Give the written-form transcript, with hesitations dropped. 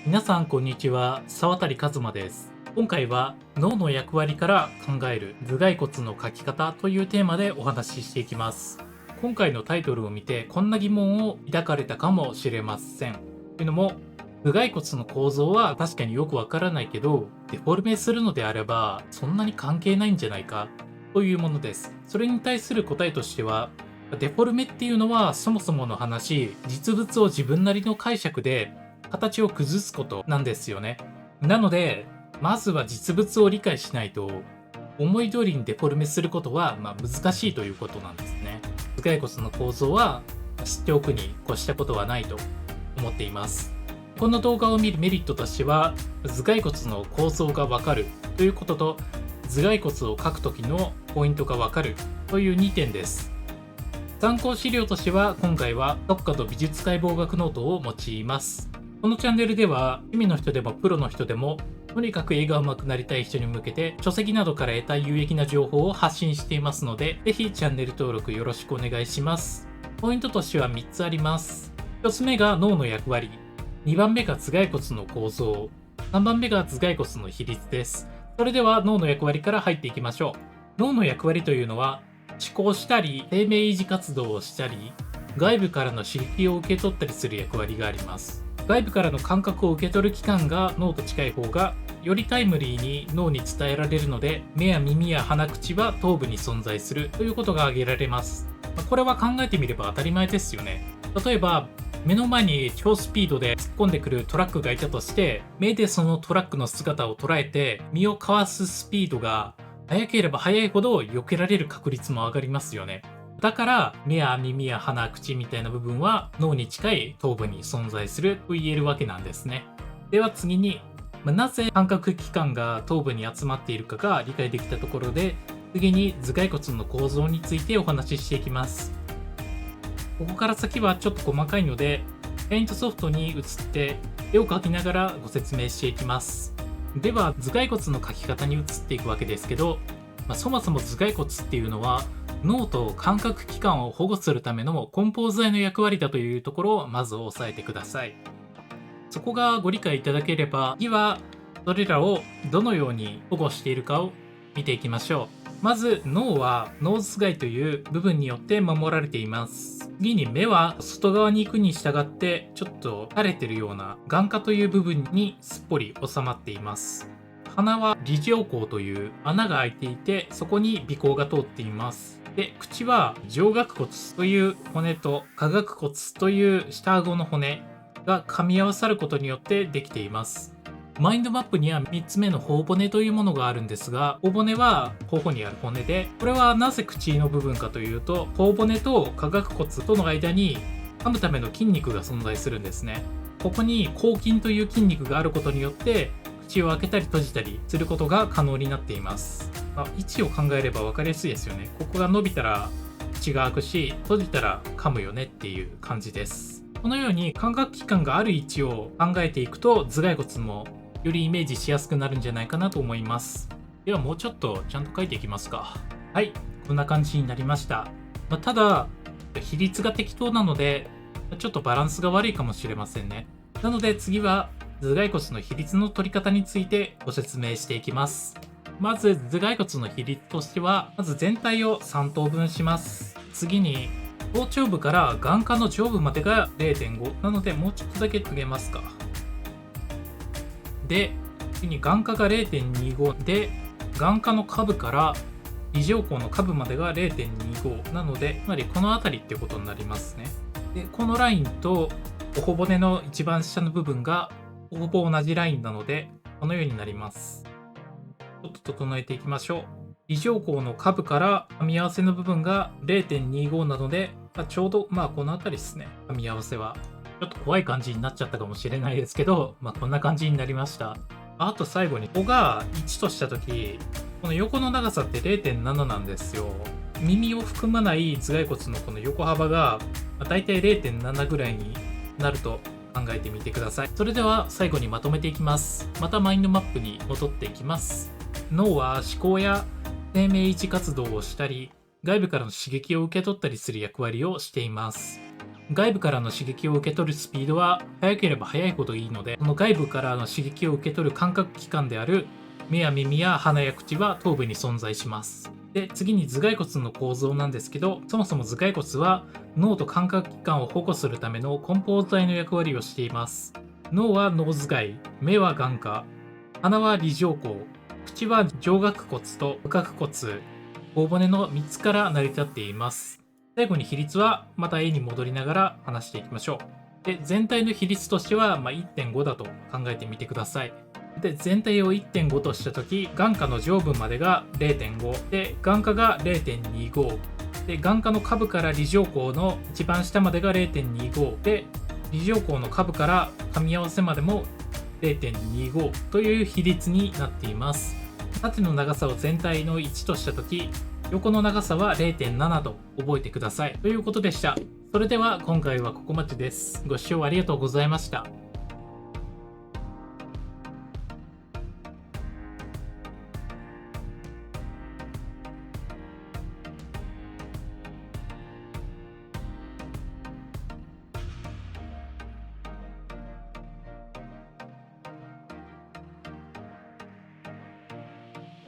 皆さんこんにちは、沢渡一馬です。今回は脳の役割から考える頭蓋骨の書き方というテーマでお話ししていきます。今回のタイトルを見てこんな疑問を抱かれたかもしれません。というのも、頭蓋骨の構造は確かによくわからないけど、デフォルメするのであればそんなに関係ないんじゃないかというものです。それに対する答えとしては、デフォルメっていうのはそもそもの話、実物を自分なりの解釈で形を崩すことなんですよね。なので、まずは実物を理解しないと、思い通りにデフォルメすることは、難しいということなんですね。頭蓋骨の構造は知っておくに越したことはないと思っています。この動画を見るメリットとしては、頭蓋骨の構造がわかるということと、頭蓋骨を書く時のポイントがわかるという2点です。参考資料としては、今回は特化と美術解剖学ノートを用います。このチャンネルでは趣味の人でもプロの人でもとにかく絵が上手くなりたい人に向けて書籍などから得た有益な情報を発信していますので、ぜひチャンネル登録よろしくお願いします。ポイントとしては3つあります。1つ目が脳の役割、2番目が頭蓋骨の構造、3番目が頭蓋骨の比率です。それでは脳の役割から入っていきましょう。脳の役割というのは、思考したり生命維持活動をしたり、外部からの刺激を受け取ったりする役割があります。外部からの感覚を受け取る器官が脳と近い方がよりタイムリーに脳に伝えられるので、目や耳や鼻口は頭部に存在するということが挙げられます。これは考えてみれば当たり前ですよね。例えば目の前に超スピードで突っ込んでくるトラックがいたとして、目でそのトラックの姿を捉えて身をかわすスピードが速ければ速いほど避けられる確率も上がりますよね。だから目や耳や鼻、口みたいな部分は脳に近い頭部に存在すると言えるわけなんですね。では次に、なぜ感覚器官が頭部に集まっているかが理解できたところで、次に頭蓋骨の構造についてお話ししていきます。ここから先はちょっと細かいので、ペイントソフトに移って絵を描きながらご説明していきます。では頭蓋骨の描き方に移っていくわけですけど、そもそも頭蓋骨っていうのは脳と感覚器官を保護するための梱包材の役割だというところをまず押さえてください。そこがご理解いただければ、次はそれらをどのように保護しているかを見ていきましょう。まず脳は脳頭蓋という部分によって守られています。次に目は外側に行くに従ってちょっと垂れてるような眼下という部分にすっぽり収まっています。鼻は鼻上孔という穴が開いていて、そこに鼻孔が通っています。で、口は上顎骨という骨と下顎骨という下顎の骨が噛み合わさることによってできています。マインドマップには3つ目の頬骨というものがあるんですが、頬骨は頬にある骨で、これはなぜ口の部分かというと、頬骨と下顎骨との間に噛むための筋肉が存在するんですね。ここに咬筋という筋肉があることによって、口を開けたり閉じたりすることが可能になっています。位置を考えれば分かりやすいですよね。ここが伸びたら口が開くし、閉じたら噛むよねっていう感じです。このように感覚器官がある位置を考えていくと、頭蓋骨もよりイメージしやすくなるんじゃないかなと思います。ではもうちょっとちゃんと書いていきますか。はい、こんな感じになりました。ただ比率が適当なのでちょっとバランスが悪いかもしれませんね。なので次は頭蓋骨の比率の取り方についてご説明していきます。まず頭蓋骨の比率としては、まず全体を3等分します。次に頭頂部から眼下の上部までが 0.5 なので、もうちょっとだけ上げますか。で、次に眼下が 0.25 で、眼下の下部から鼻上孔の下部までが 0.25 なので、つまりこの辺りってことになりますね。で、このラインと頬骨の一番下の部分がほぼ同じラインなので、このようになります。ちょっと整えていきましょう。鼻上孔の下部から噛み合わせの部分が 0.25 なので、ちょうどこの辺りですね。噛み合わせはちょっと怖い感じになっちゃったかもしれないですけど、こんな感じになりました。あと最後に、ここが1とした時、この横の長さって 0.7 なんですよ。耳を含まない頭蓋骨のこの横幅がだいたい 0.7 ぐらいになると考えてみてください。それでは最後にまとめていきます。またマインドマップに戻っていきます。脳は思考や生命維持活動をしたり、外部からの刺激を受け取ったりする役割をしています。外部からの刺激を受け取るスピードは速ければ速いほどいいので、その外部からの刺激を受け取る感覚器官である目や耳や鼻や口は頭部に存在します。で、次に頭蓋骨の構造なんですけど、そもそも頭蓋骨は脳と感覚器官を保護するための梱包材の役割をしています。脳は脳頭蓋、目は眼下、鼻は梨状孔、口は上顎骨と無顎骨、頬骨の3つから成り立っています。最後に比率はまた絵に戻りながら話していきましょう。で、全体の比率としては、1.5 だと考えてみてください。で、全体を 1.5 としたとき、眼下の上部までが 0.5 で、眼下が 0.25 で、眼下の下部から梨状孔の一番下までが 0.25 で、梨状孔の下部から噛み合わせまでも 0.25 という比率になっています。縦の長さを全体の1としたとき、横の長さは 0.7 と覚えてください。ということでした。それでは今回はここまでです。ご視聴ありがとうございました。